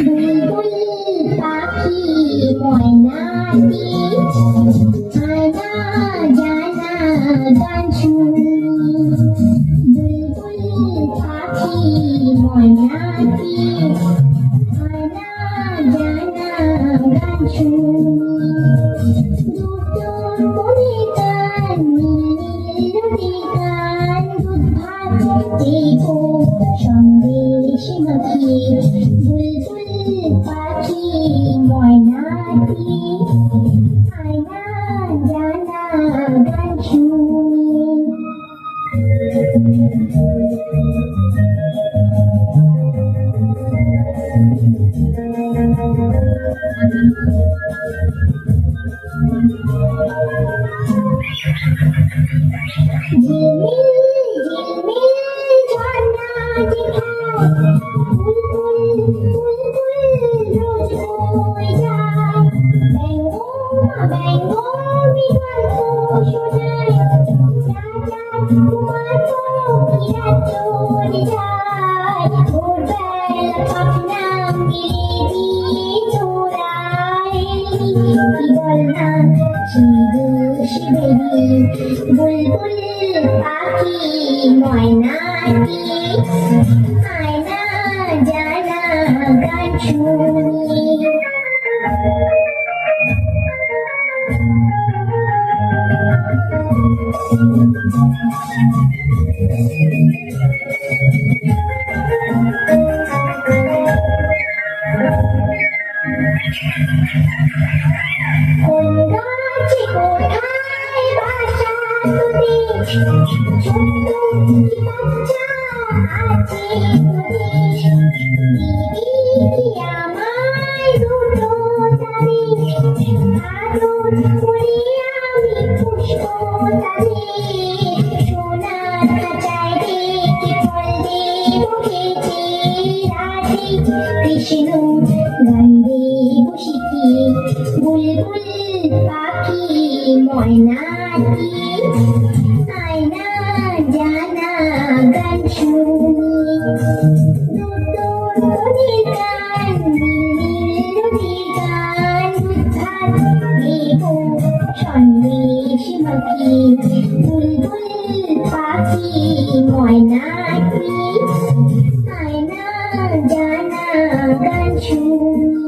বুলবুল পাখি ময়নাটি আয়না জানা গান শুনি বুলবুল পাখি ময়নাটি আয়না জানা গান শুনি দুটো করে গান নীল গান দুধ ভাত দেবো সন্দেশ মাখিয়ে বুলবুল পাখি ময়নাটি আয়না জানা গান শুনি ঝিলমিল ঝিলমিল ঝর্ণা যেখানে বুলবুল বুলবুল রোজ বয়ে যায় ব্যঙ্গ গল্প শোনায় রাজা কুমার পক্ষীরা চলে যায় ভোরবেলা পাখনা মেলে দিয়ে চোরায় কি বল না শিবেরি বুলবুল পাখি ময়নাটি আয়না জানা গান শুনি কোন গাছে কোথায় বাসা তোদের ছোট্ট কি বাচ্চা আছে তোদের দিবি কি আমায় দুটো তারে আদর করে আমি পুষবো তাদের সোনার খাঁচায় রেখে ফল দেবো খেতে রাধে কৃষ্ণ গান দেবো শিখিয়ে বুলবুল পাখি ময়নাটি আয়না জানা গান শুনি দুটো নদীর গান নীল নদীর গান ভাত দেবো সন্দেশ মাখিয়ে বুলবুল পাখি ময়নাটি আয়না জানা গান শুনি